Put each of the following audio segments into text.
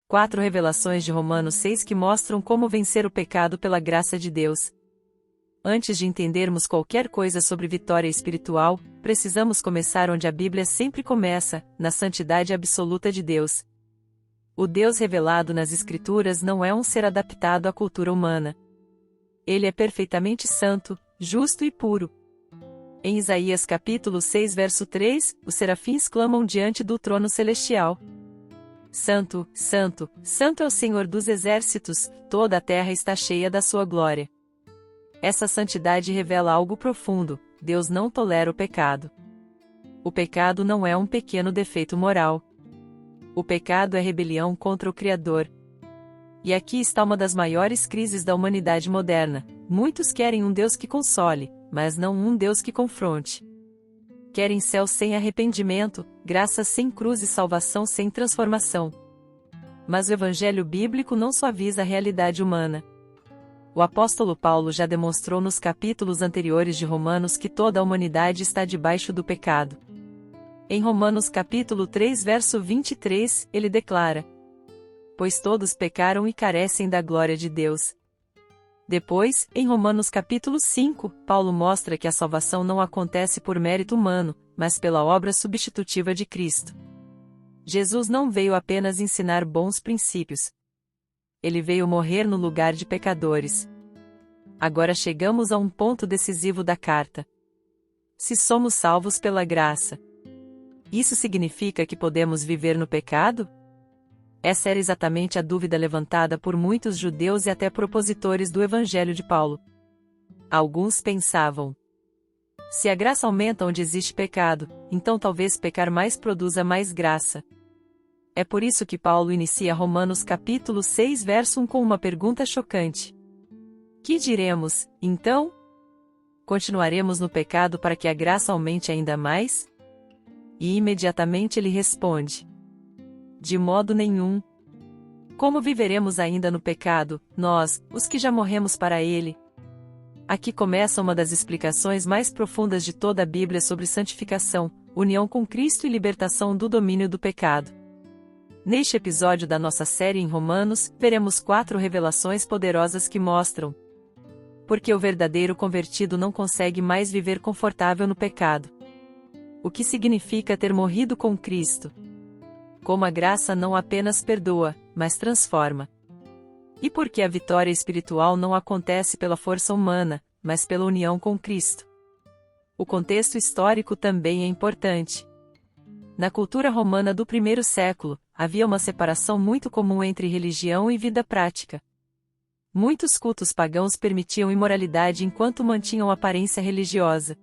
4 revelações de Romanos 6 que mostram como vencer o pecado pela graça de Deus. Antes de entendermos qualquer coisa sobre vitória espiritual, precisamos começar onde a Bíblia sempre começa, na santidade absoluta de Deus. O Deus revelado nas Escrituras não é um ser adaptado à cultura humana. Ele é perfeitamente santo, justo e puro. Em Isaías capítulo 6 verso 3, os serafins clamam diante do trono celestial. Santo, Santo, Santo é o Senhor dos exércitos, toda a terra está cheia da sua glória. Essa santidade revela algo profundo: Deus não tolera o pecado. O pecado não é um pequeno defeito moral. O pecado é rebelião contra o Criador. E aqui está uma das maiores crises da humanidade moderna: muitos querem um Deus que console, mas não um Deus que confronte. Querem céu sem arrependimento, graça sem cruz e salvação sem transformação. Mas o Evangelho bíblico não suaviza a realidade humana. O apóstolo Paulo já demonstrou nos capítulos anteriores de Romanos que toda a humanidade está debaixo do pecado. Em Romanos capítulo 3 verso 23, ele declara: pois todos pecaram e carecem da glória de Deus. Depois, em Romanos capítulo 5, Paulo mostra que a salvação não acontece por mérito humano, mas pela obra substitutiva de Cristo. Jesus não veio apenas ensinar bons princípios. Ele veio morrer no lugar de pecadores. Agora chegamos a um ponto decisivo da carta. Se somos salvos pela graça, isso significa que podemos viver no pecado? Essa era exatamente a dúvida levantada por muitos judeus e até propositores do Evangelho de Paulo. Alguns pensavam: se a graça aumenta onde existe pecado, então talvez pecar mais produza mais graça. É por isso que Paulo inicia Romanos capítulo 6 verso 1 com uma pergunta chocante. Que diremos, então? Continuaremos no pecado para que a graça aumente ainda mais? E imediatamente ele responde: de modo nenhum. Como viveremos ainda no pecado, nós, os que já morremos para ele? Aqui começa uma das explicações mais profundas de toda a Bíblia sobre santificação, união com Cristo e libertação do domínio do pecado. Neste episódio da nossa série em Romanos, veremos 4 revelações poderosas que mostram porque o verdadeiro convertido não consegue mais viver confortável no pecado. O que significa ter morrido com Cristo? Como a graça não apenas perdoa, mas transforma. E por que a vitória espiritual não acontece pela força humana, mas pela união com Cristo? O contexto histórico também é importante. Na cultura romana do primeiro século, havia uma separação muito comum entre religião e vida prática. Muitos cultos pagãos permitiam imoralidade enquanto mantinham aparência religiosa.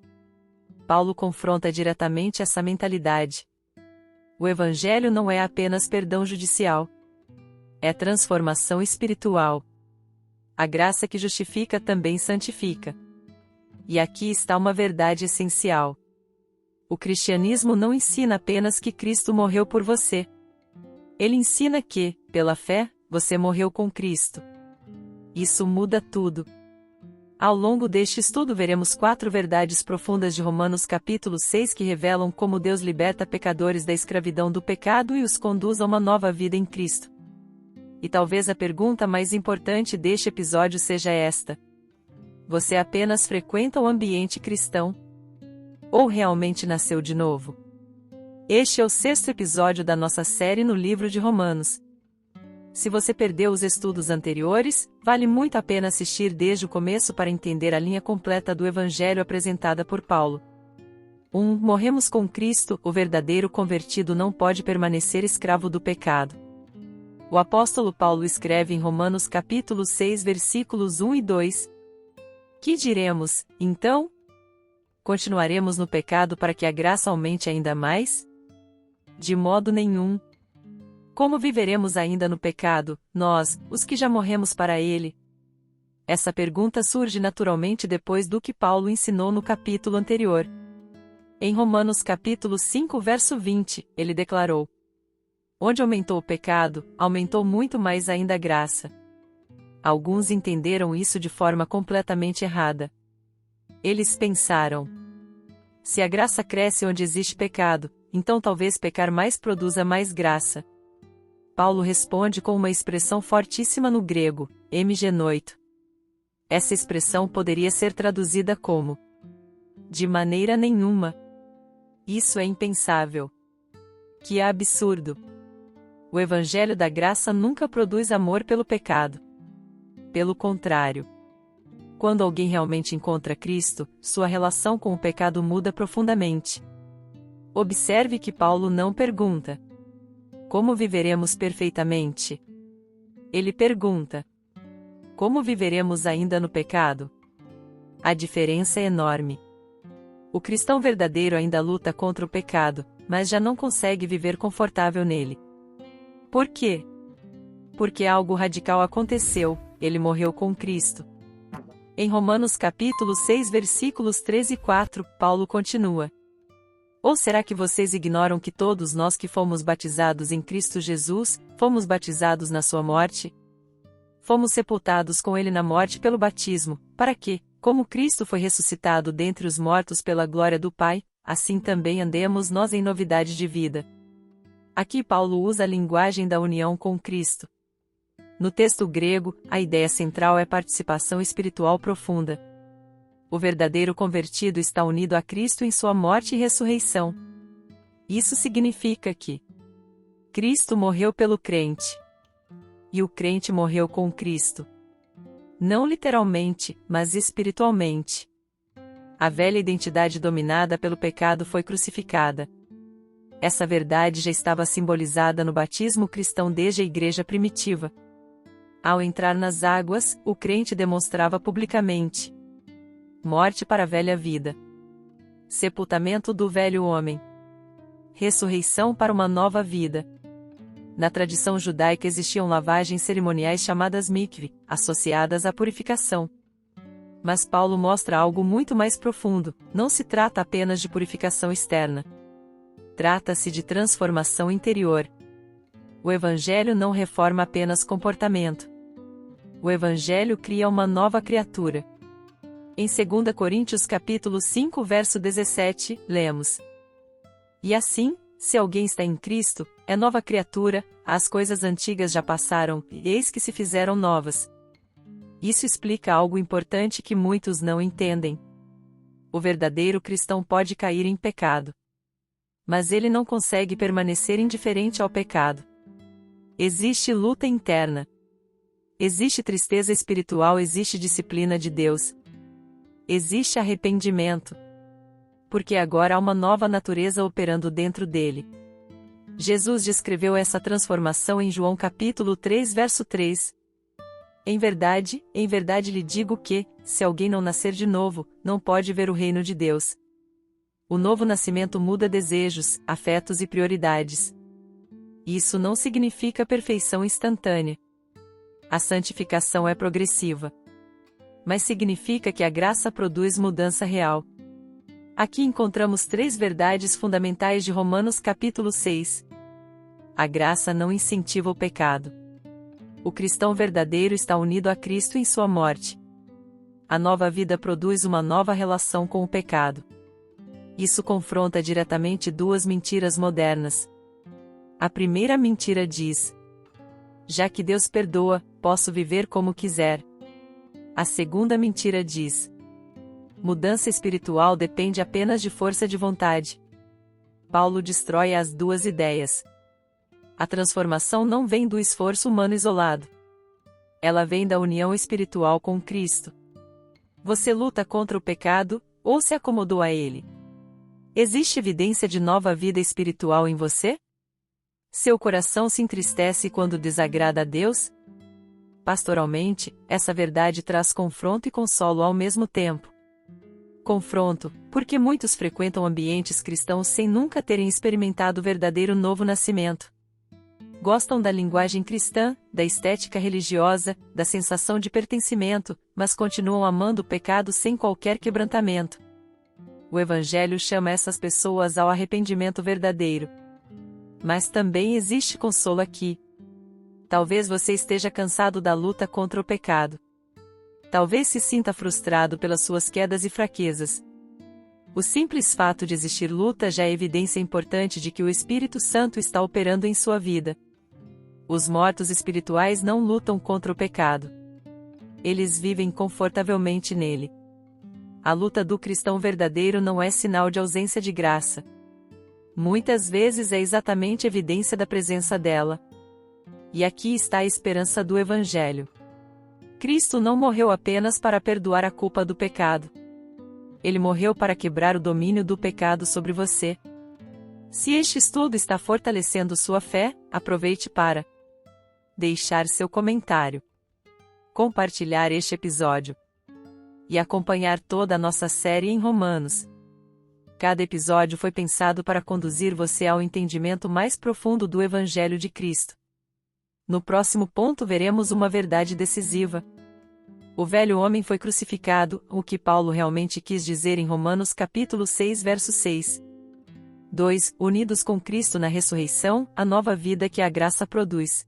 Paulo confronta diretamente essa mentalidade. O Evangelho não é apenas perdão judicial. É transformação espiritual. A graça que justifica também santifica. E aqui está uma verdade essencial. O cristianismo não ensina apenas que Cristo morreu por você. Ele ensina que, pela fé, você morreu com Cristo. Isso muda tudo. Ao longo deste estudo veremos 4 verdades profundas de Romanos capítulo 6 que revelam como Deus liberta pecadores da escravidão do pecado e os conduz a uma nova vida em Cristo. E talvez a pergunta mais importante deste episódio seja esta: você apenas frequenta o ambiente cristão? Ou realmente nasceu de novo? Este é o 6º episódio da nossa série no livro de Romanos. Se você perdeu os estudos anteriores, vale muito a pena assistir desde o começo para entender a linha completa do Evangelho apresentada por Paulo. 1. Morremos com Cristo. O verdadeiro convertido não pode permanecer escravo do pecado. O apóstolo Paulo escreve em Romanos capítulo 6 versículos 1 e 2. Que diremos, então? Continuaremos no pecado para que a graça aumente ainda mais? De modo nenhum. Como viveremos ainda no pecado, nós, os que já morremos para ele? Essa pergunta surge naturalmente depois do que Paulo ensinou no capítulo anterior. Em Romanos capítulo 5 verso 20, ele declarou: onde aumentou o pecado, aumentou muito mais ainda a graça. Alguns entenderam isso de forma completamente errada. Eles pensaram: se a graça cresce onde existe pecado, então talvez pecar mais produza mais graça. Paulo responde com uma expressão fortíssima no grego, emigenoito. Essa expressão poderia ser traduzida como: de maneira nenhuma. Isso é impensável. Que absurdo! O Evangelho da Graça nunca produz amor pelo pecado. Pelo contrário. Quando alguém realmente encontra Cristo, sua relação com o pecado muda profundamente. Observe que Paulo não pergunta: como viveremos perfeitamente? Ele pergunta: como viveremos ainda no pecado? A diferença é enorme. O cristão verdadeiro ainda luta contra o pecado, mas já não consegue viver confortável nele. Por quê? Porque algo radical aconteceu, ele morreu com Cristo. Em Romanos capítulo 6 versículos 13 e 4, Paulo continua: ou será que vocês ignoram que todos nós que fomos batizados em Cristo Jesus, fomos batizados na sua morte? Fomos sepultados com ele na morte pelo batismo, para que, como Cristo foi ressuscitado dentre os mortos pela glória do Pai, assim também andemos nós em novidade de vida. Aqui Paulo usa a linguagem da união com Cristo. No texto grego, a ideia central é participação espiritual profunda. O verdadeiro convertido está unido a Cristo em sua morte e ressurreição. Isso significa que Cristo morreu pelo crente. E o crente morreu com Cristo. Não literalmente, mas espiritualmente. A velha identidade dominada pelo pecado foi crucificada. Essa verdade já estava simbolizada no batismo cristão desde a igreja primitiva. Ao entrar nas águas, o crente demonstrava publicamente: morte para a velha vida. Sepultamento do velho homem. Ressurreição para uma nova vida. Na tradição judaica existiam lavagens cerimoniais chamadas mikve, associadas à purificação. Mas Paulo mostra algo muito mais profundo: não se trata apenas de purificação externa. Trata-se de transformação interior. O Evangelho não reforma apenas comportamento. O Evangelho cria uma nova criatura. Em 2 Coríntios capítulo 5 verso 17, lemos: e assim, se alguém está em Cristo, é nova criatura, as coisas antigas já passaram, e eis que se fizeram novas. Isso explica algo importante que muitos não entendem. O verdadeiro cristão pode cair em pecado. Mas ele não consegue permanecer indiferente ao pecado. Existe luta interna. Existe tristeza espiritual, existe disciplina de Deus. Existe arrependimento. Porque agora há uma nova natureza operando dentro dele. Jesus descreveu essa transformação em João capítulo 3 verso 3. Em verdade lhe digo que, se alguém não nascer de novo, não pode ver o reino de Deus. O novo nascimento muda desejos, afetos e prioridades. Isso não significa perfeição instantânea. A santificação é progressiva. Mas significa que a graça produz mudança real. Aqui encontramos 3 verdades fundamentais de Romanos capítulo 6. A graça não incentiva o pecado. O cristão verdadeiro está unido a Cristo em sua morte. A nova vida produz uma nova relação com o pecado. Isso confronta diretamente 2 mentiras modernas. A primeira mentira diz: já que Deus perdoa, posso viver como quiser. A segunda mentira diz: mudança espiritual depende apenas de força de vontade. Paulo destrói as 2 ideias. A transformação não vem do esforço humano isolado. Ela vem da união espiritual com Cristo. Você luta contra o pecado, ou se acomodou a ele? Existe evidência de nova vida espiritual em você? Seu coração se entristece quando desagrada a Deus? Pastoralmente, essa verdade traz confronto e consolo ao mesmo tempo. Confronto, porque muitos frequentam ambientes cristãos sem nunca terem experimentado o verdadeiro novo nascimento. Gostam da linguagem cristã, da estética religiosa, da sensação de pertencimento, mas continuam amando o pecado sem qualquer quebrantamento. O Evangelho chama essas pessoas ao arrependimento verdadeiro. Mas também existe consolo aqui. Talvez você esteja cansado da luta contra o pecado. Talvez se sinta frustrado pelas suas quedas e fraquezas. O simples fato de existir luta já é evidência importante de que o Espírito Santo está operando em sua vida. Os mortos espirituais não lutam contra o pecado. Eles vivem confortavelmente nele. A luta do cristão verdadeiro não é sinal de ausência de graça. Muitas vezes é exatamente evidência da presença dela. E aqui está a esperança do Evangelho. Cristo não morreu apenas para perdoar a culpa do pecado. Ele morreu para quebrar o domínio do pecado sobre você. Se este estudo está fortalecendo sua fé, aproveite para deixar seu comentário, compartilhar este episódio e acompanhar toda a nossa série em Romanos. Cada episódio foi pensado para conduzir você ao entendimento mais profundo do Evangelho de Cristo. No próximo ponto veremos uma verdade decisiva. O velho homem foi crucificado, o que Paulo realmente quis dizer em Romanos capítulo 6 verso 6. 2. Unidos com Cristo na ressurreição, a nova vida que a graça produz.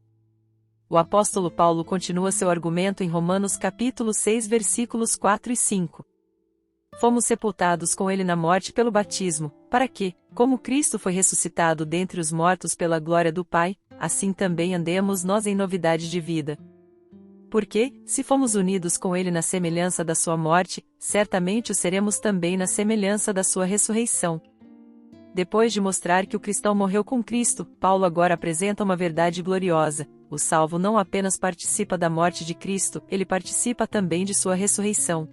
O apóstolo Paulo continua seu argumento em Romanos capítulo 6 versículos 4 e 5. Fomos sepultados com ele na morte pelo batismo, para que, como Cristo foi ressuscitado dentre os mortos pela glória do Pai, assim também andemos nós em novidade de vida. Porque, se fomos unidos com ele na semelhança da sua morte, certamente o seremos também na semelhança da sua ressurreição. Depois de mostrar que o cristão morreu com Cristo, Paulo agora apresenta uma verdade gloriosa: o salvo não apenas participa da morte de Cristo, ele participa também de sua ressurreição.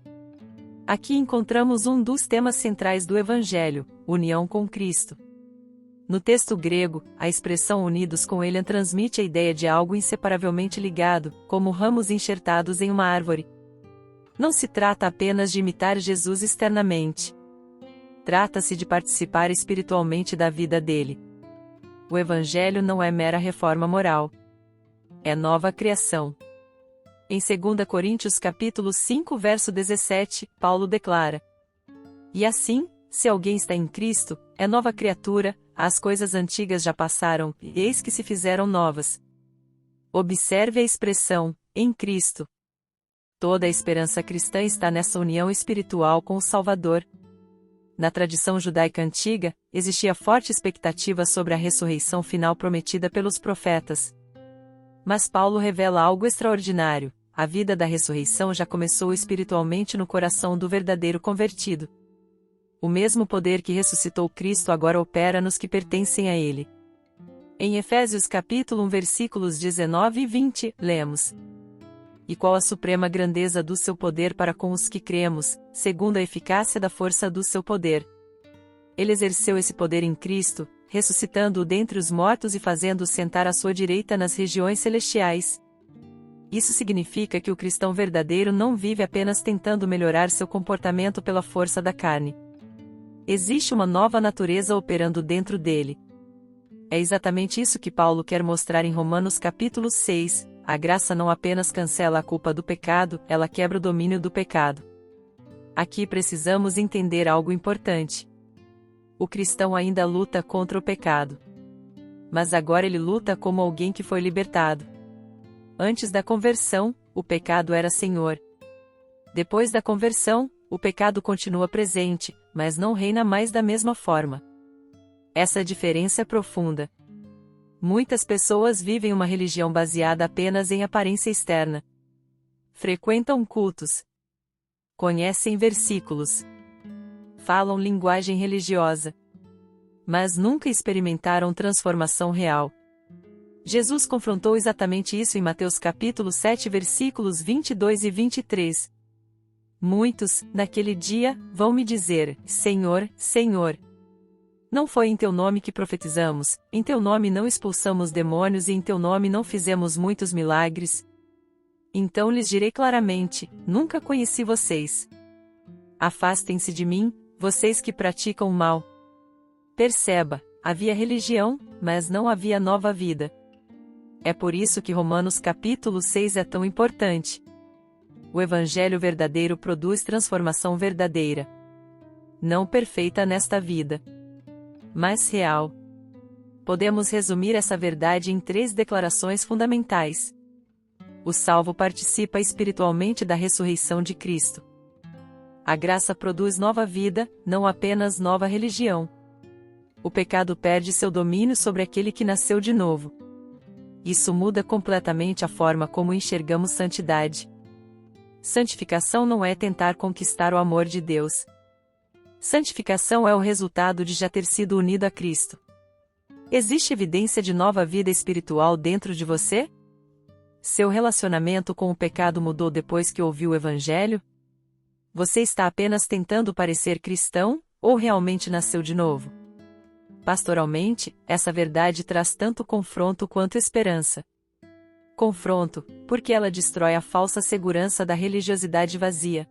Aqui encontramos um dos temas centrais do Evangelho: união com Cristo. No texto grego, a expressão unidos com ele transmite a ideia de algo inseparavelmente ligado, como ramos enxertados em uma árvore. Não se trata apenas de imitar Jesus externamente. Trata-se de participar espiritualmente da vida dele. O Evangelho não é mera reforma moral. É nova criação. Em 2 Coríntios capítulo 5 verso 17, Paulo declara: E assim, se alguém está em Cristo, é nova criatura, as coisas antigas já passaram, e eis que se fizeram novas. Observe a expressão, em Cristo. Toda a esperança cristã está nessa união espiritual com o Salvador. Na tradição judaica antiga, existia forte expectativa sobre a ressurreição final prometida pelos profetas. Mas Paulo revela algo extraordinário: a vida da ressurreição já começou espiritualmente no coração do verdadeiro convertido. O mesmo poder que ressuscitou Cristo agora opera nos que pertencem a ele. Em Efésios capítulo 1 versículos 19 e 20, lemos: E qual a suprema grandeza do seu poder para com os que cremos, segundo a eficácia da força do seu poder. Ele exerceu esse poder em Cristo, ressuscitando-o dentre os mortos e fazendo-o sentar à sua direita nas regiões celestiais. Isso significa que o cristão verdadeiro não vive apenas tentando melhorar seu comportamento pela força da carne. Existe uma nova natureza operando dentro dele. É exatamente isso que Paulo quer mostrar em Romanos capítulo 6, a graça não apenas cancela a culpa do pecado, ela quebra o domínio do pecado. Aqui precisamos entender algo importante. O cristão ainda luta contra o pecado. Mas agora ele luta como alguém que foi libertado. Antes da conversão, o pecado era senhor. Depois da conversão, o pecado continua presente, mas não reina mais da mesma forma. Essa diferença é profunda. Muitas pessoas vivem uma religião baseada apenas em aparência externa. Frequentam cultos. Conhecem versículos. Falam linguagem religiosa. Mas nunca experimentaram transformação real. Jesus confrontou exatamente isso em Mateus capítulo 7 versículos 22 e 23. Muitos, naquele dia, vão me dizer: Senhor, Senhor. Não foi em teu nome que profetizamos, em teu nome não expulsamos demônios e em teu nome não fizemos muitos milagres? Então lhes direi claramente: nunca conheci vocês. Afastem-se de mim, vocês que praticam o mal. Perceba, havia religião, mas não havia nova vida. É por isso que Romanos capítulo 6 é tão importante. O Evangelho verdadeiro produz transformação verdadeira. Não perfeita nesta vida, mas real. Podemos resumir essa verdade em 3 declarações fundamentais. O salvo participa espiritualmente da ressurreição de Cristo. A graça produz nova vida, não apenas nova religião. O pecado perde seu domínio sobre aquele que nasceu de novo. Isso muda completamente a forma como enxergamos santidade. Santificação não é tentar conquistar o amor de Deus. Santificação é o resultado de já ter sido unido a Cristo. Existe evidência de nova vida espiritual dentro de você? Seu relacionamento com o pecado mudou depois que ouviu o Evangelho? Você está apenas tentando parecer cristão, ou realmente nasceu de novo? Pastoralmente, essa verdade traz tanto confronto quanto esperança. Confronto, porque ela destrói a falsa segurança da religiosidade vazia.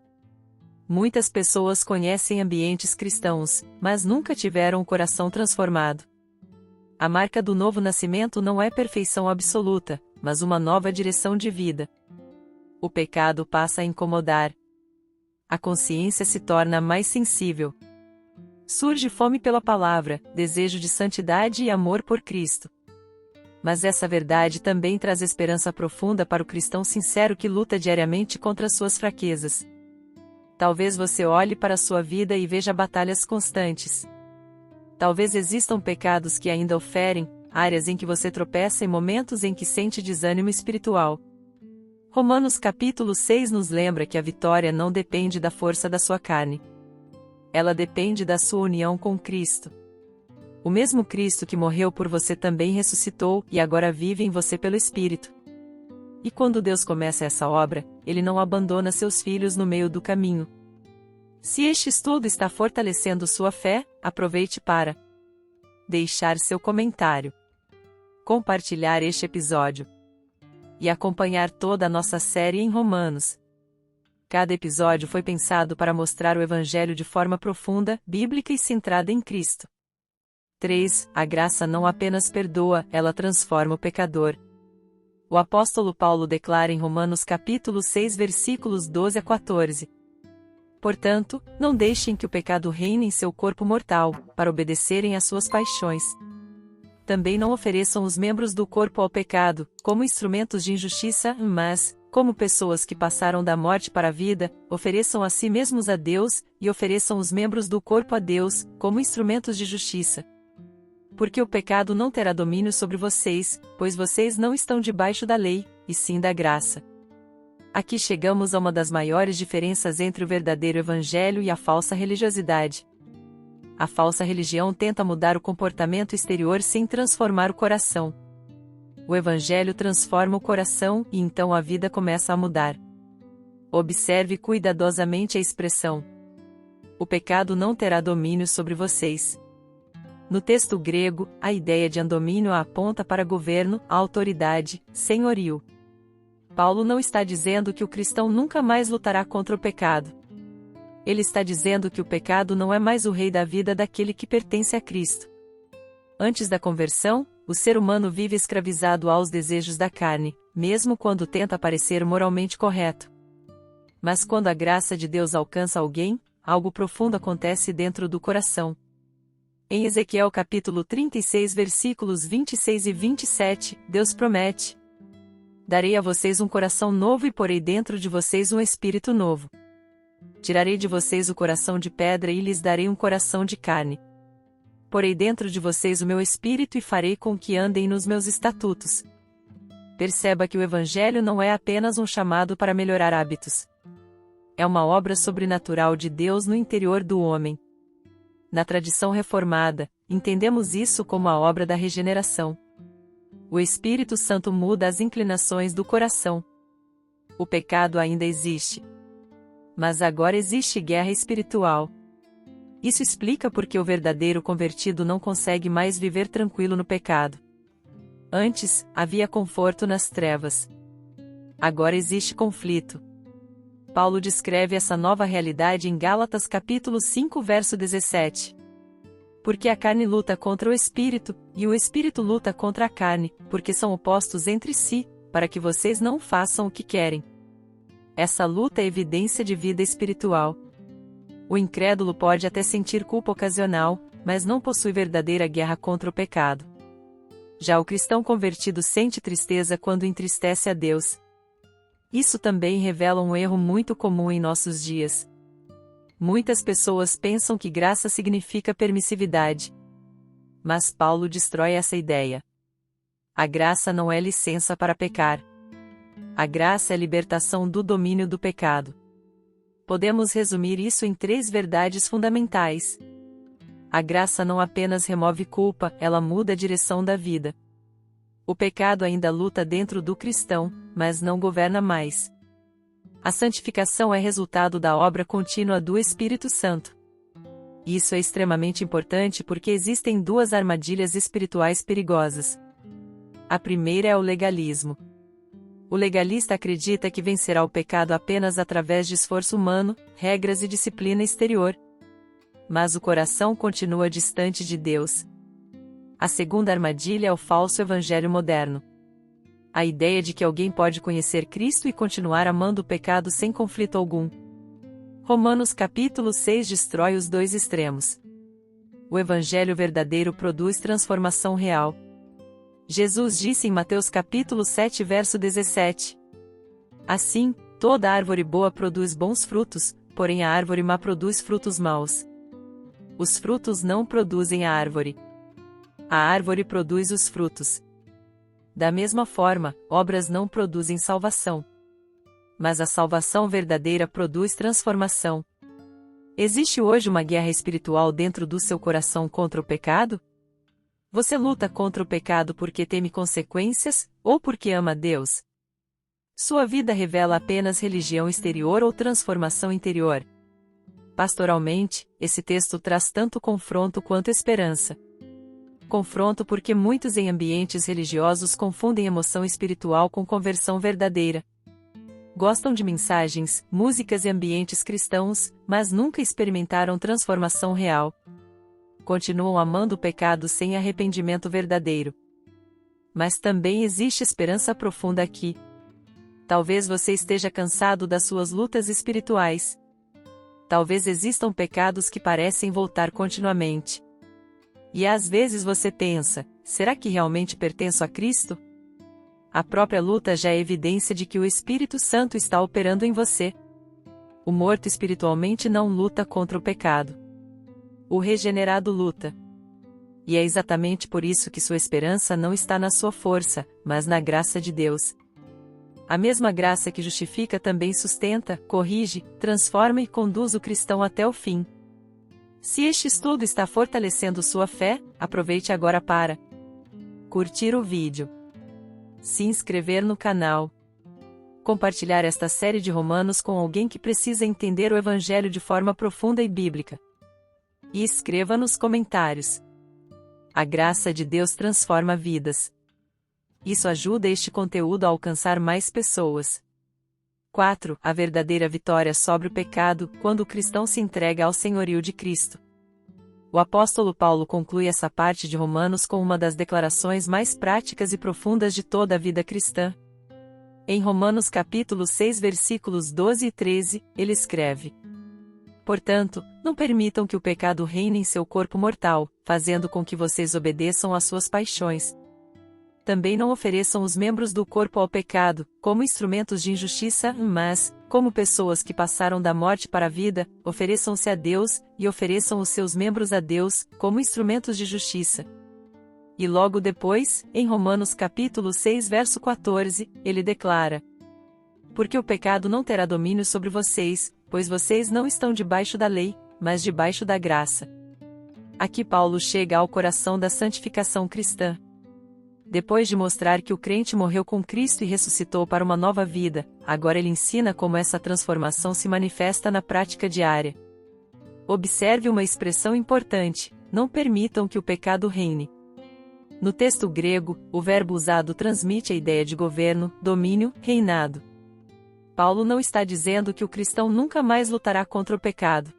Muitas pessoas conhecem ambientes cristãos, mas nunca tiveram o coração transformado. A marca do novo nascimento não é perfeição absoluta, mas uma nova direção de vida. O pecado passa a incomodar. A consciência se torna mais sensível. Surge fome pela palavra, desejo de santidade e amor por Cristo. Mas essa verdade também traz esperança profunda para o cristão sincero que luta diariamente contra suas fraquezas. Talvez você olhe para a sua vida e veja batalhas constantes. Talvez existam pecados que ainda o ferem, áreas em que você tropeça e momentos em que sente desânimo espiritual. Romanos capítulo 6 nos lembra que a vitória não depende da força da sua carne. Ela depende da sua união com Cristo. O mesmo Cristo que morreu por você também ressuscitou e agora vive em você pelo Espírito. E quando Deus começa essa obra, Ele não abandona seus filhos no meio do caminho. Se este estudo está fortalecendo sua fé, aproveite para deixar seu comentário, compartilhar este episódio e acompanhar toda a nossa série em Romanos. Cada episódio foi pensado para mostrar o Evangelho de forma profunda, bíblica e centrada em Cristo. 3. A graça não apenas perdoa, ela transforma o pecador. O apóstolo Paulo declara em Romanos capítulo 6 versículos 12 a 14. Portanto, não deixem que o pecado reine em seu corpo mortal, para obedecerem às suas paixões. Também não ofereçam os membros do corpo ao pecado, como instrumentos de injustiça, mas, como pessoas que passaram da morte para a vida, ofereçam a si mesmos a Deus, e ofereçam os membros do corpo a Deus, como instrumentos de justiça. Porque o pecado não terá domínio sobre vocês, pois vocês não estão debaixo da lei, e sim da graça. Aqui chegamos a uma das maiores diferenças entre o verdadeiro evangelho e a falsa religiosidade. A falsa religião tenta mudar o comportamento exterior sem transformar o coração. O evangelho transforma o coração e então a vida começa a mudar. Observe cuidadosamente a expressão: o pecado não terá domínio sobre vocês. No texto grego, a ideia de domínio aponta para governo, autoridade, senhorio. Paulo não está dizendo que o cristão nunca mais lutará contra o pecado. Ele está dizendo que o pecado não é mais o rei da vida daquele que pertence a Cristo. Antes da conversão, o ser humano vive escravizado aos desejos da carne, mesmo quando tenta parecer moralmente correto. Mas quando a graça de Deus alcança alguém, algo profundo acontece dentro do coração. Em Ezequiel capítulo 36 versículos 26 e 27, Deus promete: darei a vocês um coração novo e porei dentro de vocês um espírito novo. Tirarei de vocês o coração de pedra e lhes darei um coração de carne. Porei dentro de vocês o meu espírito e farei com que andem nos meus estatutos. Perceba que o Evangelho não é apenas um chamado para melhorar hábitos. É uma obra sobrenatural de Deus no interior do homem. Na tradição reformada, entendemos isso como a obra da regeneração. O Espírito Santo muda as inclinações do coração. O pecado ainda existe. Mas agora existe guerra espiritual. Isso explica por que o verdadeiro convertido não consegue mais viver tranquilo no pecado. Antes, havia conforto nas trevas. Agora existe conflito. Paulo descreve essa nova realidade em Gálatas capítulo 5 verso 17. Porque a carne luta contra o espírito, e o espírito luta contra a carne, porque são opostos entre si, para que vocês não façam o que querem. Essa luta é evidência de vida espiritual. O incrédulo pode até sentir culpa ocasional, mas não possui verdadeira guerra contra o pecado. Já o cristão convertido sente tristeza quando entristece a Deus. Isso também revela um erro muito comum em nossos dias. Muitas pessoas pensam que graça significa permissividade. Mas Paulo destrói essa ideia. A graça não é licença para pecar. A graça é libertação do domínio do pecado. Podemos resumir isso em 3 verdades fundamentais. A graça não apenas remove culpa, ela muda a direção da vida. O pecado ainda luta dentro do cristão, mas não governa mais. A santificação é resultado da obra contínua do Espírito Santo. Isso é extremamente importante porque existem 2 armadilhas espirituais perigosas. A primeira é o legalismo. O legalista acredita que vencerá o pecado apenas através de esforço humano, regras e disciplina exterior. Mas o coração continua distante de Deus. A segunda armadilha é o falso evangelho moderno. A ideia de que alguém pode conhecer Cristo e continuar amando o pecado sem conflito algum. Romanos capítulo 6 destrói os 2 extremos. O evangelho verdadeiro produz transformação real. Jesus disse em Mateus capítulo 7 verso 17. Assim, toda árvore boa produz bons frutos, porém a árvore má produz frutos maus. Os frutos não produzem a árvore. A árvore produz os frutos. Da mesma forma, obras não produzem salvação. Mas a salvação verdadeira produz transformação. Existe hoje uma guerra espiritual dentro do seu coração contra o pecado? Você luta contra o pecado porque teme consequências, ou porque ama Deus? Sua vida revela apenas religião exterior ou transformação interior? Pastoralmente, esse texto traz tanto confronto quanto esperança. Confronto porque muitos em ambientes religiosos confundem emoção espiritual com conversão verdadeira. Gostam de mensagens, músicas e ambientes cristãos, mas nunca experimentaram transformação real. Continuam amando o pecado sem arrependimento verdadeiro. Mas também existe esperança profunda aqui. Talvez você esteja cansado das suas lutas espirituais. Talvez existam pecados que parecem voltar continuamente. E às vezes você pensa, será que realmente pertenço a Cristo? A própria luta já é evidência de que o Espírito Santo está operando em você. O morto espiritualmente não luta contra o pecado. O regenerado luta. E é exatamente por isso que sua esperança não está na sua força, mas na graça de Deus. A mesma graça que justifica também sustenta, corrige, transforma e conduz o cristão até o fim. Se este estudo está fortalecendo sua fé, aproveite agora para curtir o vídeo, se inscrever no canal, compartilhar esta série de Romanos com alguém que precisa entender o Evangelho de forma profunda e bíblica. E escreva nos comentários. A graça de Deus transforma vidas. Isso ajuda este conteúdo a alcançar mais pessoas. 4. A verdadeira vitória sobre o pecado, quando o cristão se entrega ao senhorio de Cristo. O apóstolo Paulo conclui essa parte de Romanos com uma das declarações mais práticas e profundas de toda a vida cristã. Em Romanos capítulo 6 versículos 12 e 13, ele escreve: Portanto, não permitam que o pecado reine em seu corpo mortal, fazendo com que vocês obedeçam às suas paixões. Também não ofereçam os membros do corpo ao pecado, como instrumentos de injustiça, mas, como pessoas que passaram da morte para a vida, ofereçam-se a Deus, e ofereçam os seus membros a Deus, como instrumentos de justiça. E logo depois, em Romanos capítulo 6 verso 14, ele declara: Porque o pecado não terá domínio sobre vocês, pois vocês não estão debaixo da lei, mas debaixo da graça. Aqui Paulo chega ao coração da santificação cristã. Depois de mostrar que o crente morreu com Cristo e ressuscitou para uma nova vida, agora ele ensina como essa transformação se manifesta na prática diária. Observe uma expressão importante: não permitam que o pecado reine. No texto grego, o verbo usado transmite a ideia de governo, domínio, reinado. Paulo não está dizendo que o cristão nunca mais lutará contra o pecado.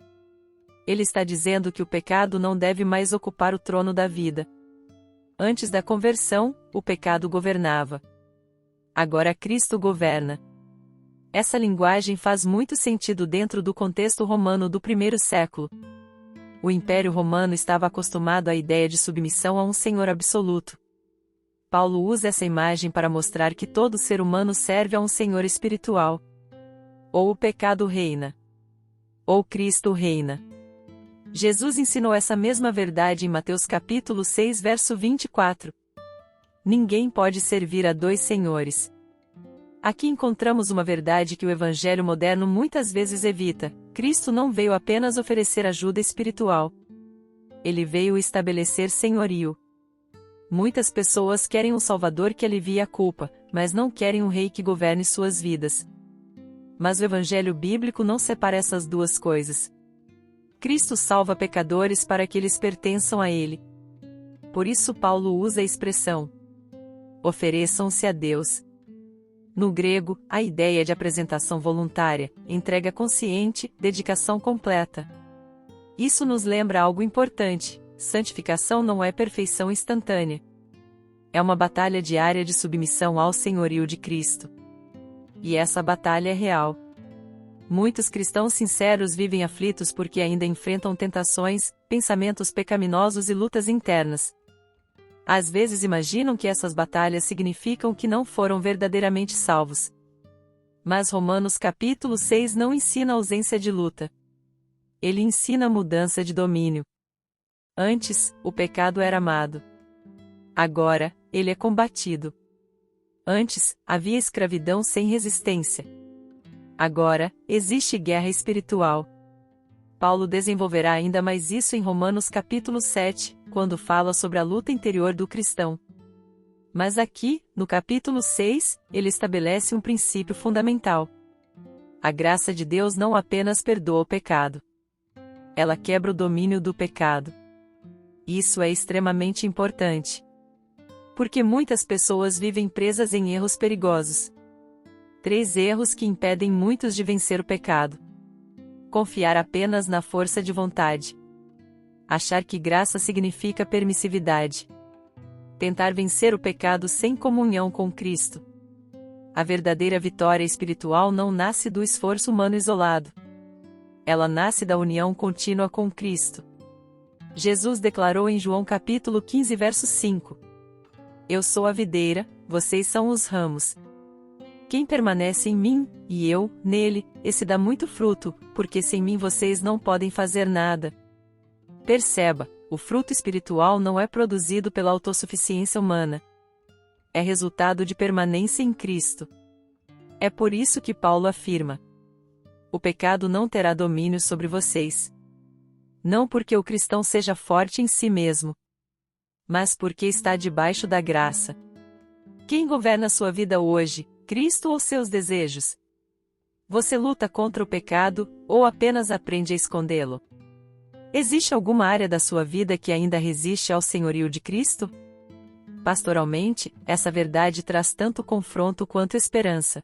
Ele está dizendo que o pecado não deve mais ocupar o trono da vida. Antes da conversão, o pecado governava. Agora Cristo governa. Essa linguagem faz muito sentido dentro do contexto romano do primeiro século. O Império Romano estava acostumado à ideia de submissão a um senhor absoluto. Paulo usa essa imagem para mostrar que todo ser humano serve a um senhor espiritual. Ou o pecado reina, ou Cristo reina. Jesus ensinou essa mesma verdade em Mateus capítulo 6 verso 24. Ninguém pode servir a dois senhores. Aqui encontramos uma verdade que o evangelho moderno muitas vezes evita: Cristo não veio apenas oferecer ajuda espiritual. Ele veio estabelecer senhorio. Muitas pessoas querem um Salvador que alivie a culpa, mas não querem um rei que governe suas vidas. Mas o evangelho bíblico não separa essas duas coisas. Cristo salva pecadores para que eles pertençam a Ele. Por isso Paulo usa a expressão: ofereçam-se a Deus. No grego, a ideia de apresentação voluntária, entrega consciente, dedicação completa. Isso nos lembra algo importante: santificação não é perfeição instantânea. É uma batalha diária de submissão ao senhorio de Cristo. E essa batalha é real. Muitos cristãos sinceros vivem aflitos porque ainda enfrentam tentações, pensamentos pecaminosos e lutas internas. Às vezes imaginam que essas batalhas significam que não foram verdadeiramente salvos. Mas Romanos capítulo 6 não ensina a ausência de luta. Ele ensina a mudança de domínio. Antes, o pecado era amado. Agora, ele é combatido. Antes, havia escravidão sem resistência. Agora, existe guerra espiritual. Paulo desenvolverá ainda mais isso em Romanos capítulo 7, quando fala sobre a luta interior do cristão. Mas aqui, no capítulo 6, ele estabelece um princípio fundamental. A graça de Deus não apenas perdoa o pecado. Ela quebra o domínio do pecado. Isso é extremamente importante. Porque muitas pessoas vivem presas em erros perigosos. 3 erros que impedem muitos de vencer o pecado. Confiar apenas na força de vontade. Achar que graça significa permissividade. Tentar vencer o pecado sem comunhão com Cristo. A verdadeira vitória espiritual não nasce do esforço humano isolado. Ela nasce da união contínua com Cristo. Jesus declarou em João capítulo 15 verso 5: Eu sou a videira, vocês são os ramos. Quem permanece em mim, e eu, nele, esse dá muito fruto, porque sem mim vocês não podem fazer nada. Perceba, o fruto espiritual não é produzido pela autossuficiência humana. É resultado de permanência em Cristo. É por isso que Paulo afirma: o pecado não terá domínio sobre vocês. Não porque o cristão seja forte em si mesmo, mas porque está debaixo da graça. Quem governa sua vida hoje, Cristo ou seus desejos? Você luta contra o pecado, ou apenas aprende a escondê-lo? Existe alguma área da sua vida que ainda resiste ao senhorio de Cristo? Pastoralmente, essa verdade traz tanto confronto quanto esperança.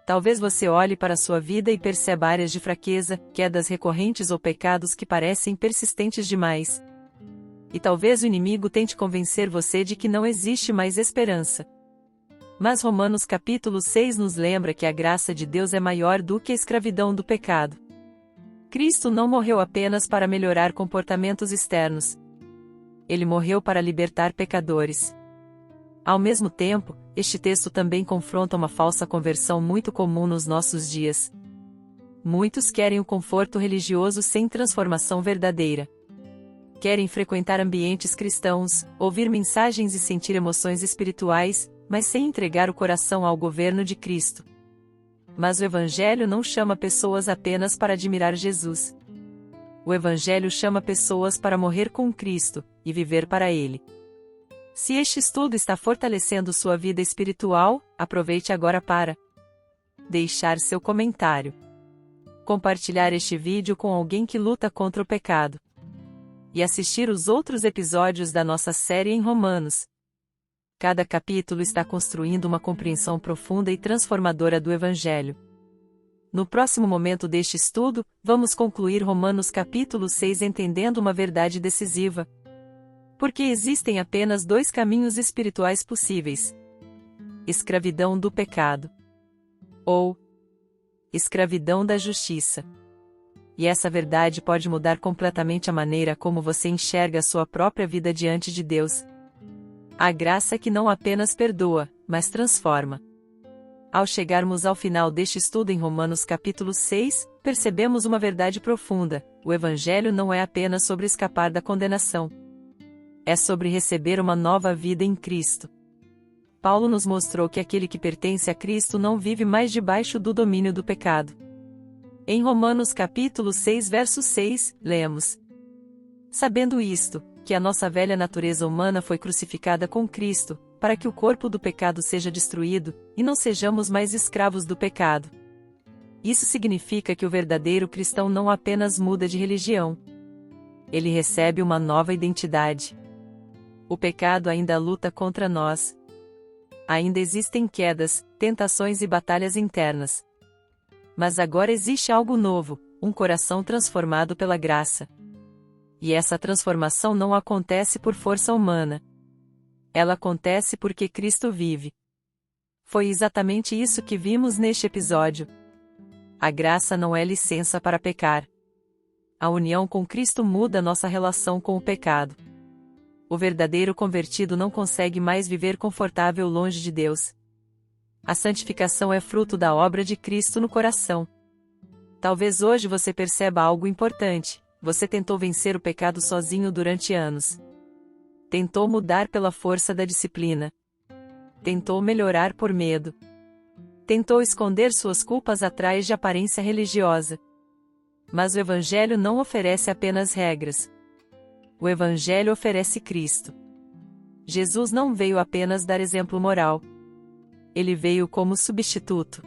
Talvez você olhe para a sua vida e perceba áreas de fraqueza, quedas recorrentes ou pecados que parecem persistentes demais. E talvez o inimigo tente convencer você de que não existe mais esperança. Mas Romanos capítulo 6 nos lembra que a graça de Deus é maior do que a escravidão do pecado. Cristo não morreu apenas para melhorar comportamentos externos. Ele morreu para libertar pecadores. Ao mesmo tempo, este texto também confronta uma falsa conversão muito comum nos nossos dias. Muitos querem o conforto religioso sem transformação verdadeira. Querem frequentar ambientes cristãos, ouvir mensagens e sentir emoções espirituais, mas sem entregar o coração ao governo de Cristo. Mas o Evangelho não chama pessoas apenas para admirar Jesus. O Evangelho chama pessoas para morrer com Cristo, e viver para Ele. Se este estudo está fortalecendo sua vida espiritual, aproveite agora para deixar seu comentário, compartilhar este vídeo com alguém que luta contra o pecado, e assistir os outros episódios da nossa série em Romanos. Cada capítulo está construindo uma compreensão profunda e transformadora do Evangelho. No próximo momento deste estudo, vamos concluir Romanos capítulo 6 entendendo uma verdade decisiva. Porque existem apenas 2 caminhos espirituais possíveis: escravidão do pecado ou escravidão da justiça. E essa verdade pode mudar completamente a maneira como você enxerga a sua própria vida diante de Deus. A graça que não apenas perdoa, mas transforma. Ao chegarmos ao final deste estudo em Romanos capítulo 6, percebemos uma verdade profunda: o Evangelho não é apenas sobre escapar da condenação. É sobre receber uma nova vida em Cristo. Paulo nos mostrou que aquele que pertence a Cristo não vive mais debaixo do domínio do pecado. Em Romanos capítulo 6 verso 6, lemos: Sabendo isto, que a nossa velha natureza humana foi crucificada com Cristo, para que o corpo do pecado seja destruído, e não sejamos mais escravos do pecado. Isso significa que o verdadeiro cristão não apenas muda de religião. Ele recebe uma nova identidade. O pecado ainda luta contra nós. Ainda existem quedas, tentações e batalhas internas. Mas agora existe algo novo, um coração transformado pela graça. E essa transformação não acontece por força humana. Ela acontece porque Cristo vive. Foi exatamente isso que vimos neste episódio. A graça não é licença para pecar. A união com Cristo muda nossa relação com o pecado. O verdadeiro convertido não consegue mais viver confortável longe de Deus. A santificação é fruto da obra de Cristo no coração. Talvez hoje você perceba algo importante. Você tentou vencer o pecado sozinho durante anos. Tentou mudar pela força da disciplina. Tentou melhorar por medo. Tentou esconder suas culpas atrás de aparência religiosa. Mas o Evangelho não oferece apenas regras. O Evangelho oferece Cristo. Jesus não veio apenas dar exemplo moral. Ele veio como substituto.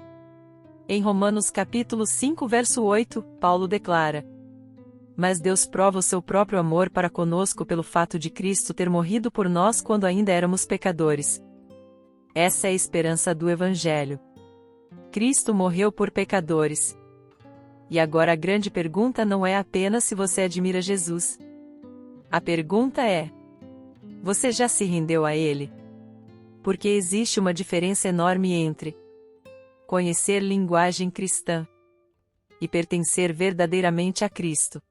Em Romanos capítulo 5 verso 8, Paulo declara: Mas Deus prova o seu próprio amor para conosco pelo fato de Cristo ter morrido por nós quando ainda éramos pecadores. Essa é a esperança do Evangelho. Cristo morreu por pecadores. E agora a grande pergunta não é apenas se você admira Jesus. A pergunta é: você já se rendeu a Ele? Porque existe uma diferença enorme entre conhecer linguagem cristã e pertencer verdadeiramente a Cristo.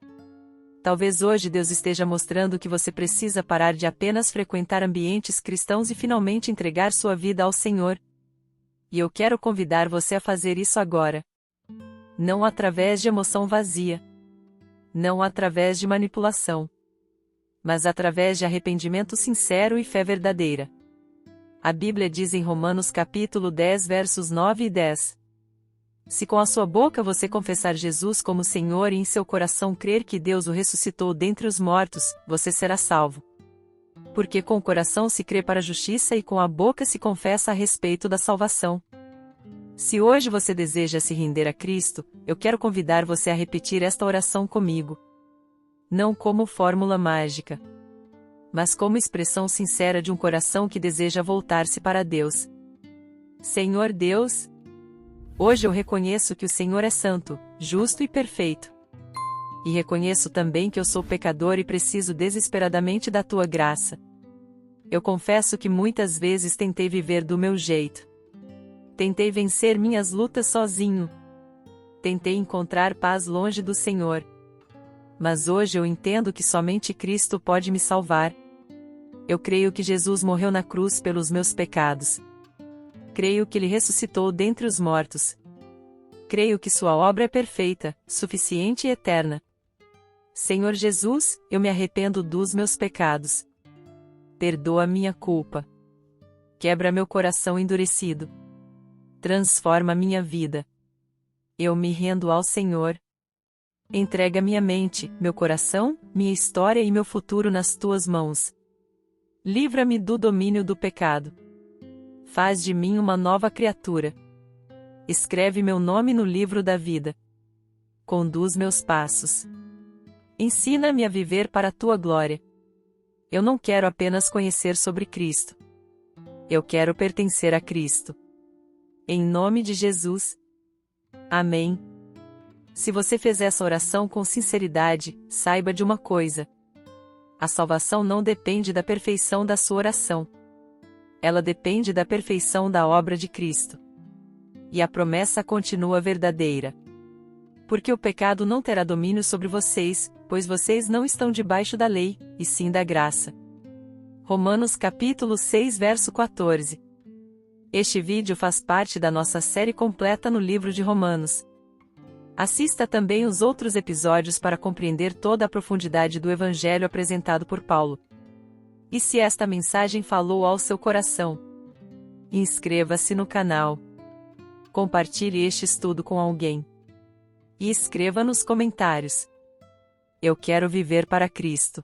Talvez hoje Deus esteja mostrando que você precisa parar de apenas frequentar ambientes cristãos e finalmente entregar sua vida ao Senhor. E eu quero convidar você a fazer isso agora. Não através de emoção vazia. Não através de manipulação. Mas através de arrependimento sincero e fé verdadeira. A Bíblia diz em Romanos capítulo 10 versos 9 e 10. Se com a sua boca você confessar Jesus como Senhor e em seu coração crer que Deus o ressuscitou dentre os mortos, você será salvo. Porque com o coração se crê para a justiça e com a boca se confessa a respeito da salvação. Se hoje você deseja se render a Cristo, eu quero convidar você a repetir esta oração comigo. Não como fórmula mágica, mas como expressão sincera de um coração que deseja voltar-se para Deus. Senhor Deus, hoje eu reconheço que o Senhor é santo, justo e perfeito. E reconheço também que eu sou pecador e preciso desesperadamente da tua graça. Eu confesso que muitas vezes tentei viver do meu jeito. Tentei vencer minhas lutas sozinho. Tentei encontrar paz longe do Senhor. Mas hoje eu entendo que somente Cristo pode me salvar. Eu creio que Jesus morreu na cruz pelos meus pecados. Creio que Ele ressuscitou dentre os mortos. Creio que sua obra é perfeita, suficiente e eterna. Senhor Jesus, eu me arrependo dos meus pecados. Perdoa minha culpa. Quebra meu coração endurecido. Transforma minha vida. Eu me rendo ao Senhor. Entrega minha mente, meu coração, minha história e meu futuro nas tuas mãos. Livra-me do domínio do pecado. Faz de mim uma nova criatura. Escreve meu nome no livro da vida. Conduz meus passos. Ensina-me a viver para a tua glória. Eu não quero apenas conhecer sobre Cristo. Eu quero pertencer a Cristo. Em nome de Jesus. Amém. Se você fez essa oração com sinceridade, saiba de uma coisa. A salvação não depende da perfeição da sua oração. Ela depende da perfeição da obra de Cristo. E a promessa continua verdadeira. Porque o pecado não terá domínio sobre vocês, pois vocês não estão debaixo da lei, e sim da graça. Romanos capítulo 6 verso 14. Este vídeo faz parte da nossa série completa no livro de Romanos. Assista também os outros episódios para compreender toda a profundidade do Evangelho apresentado por Paulo. E se esta mensagem falou ao seu coração? Inscreva-se no canal. Compartilhe este estudo com alguém. E escreva nos comentários: Eu quero viver para Cristo.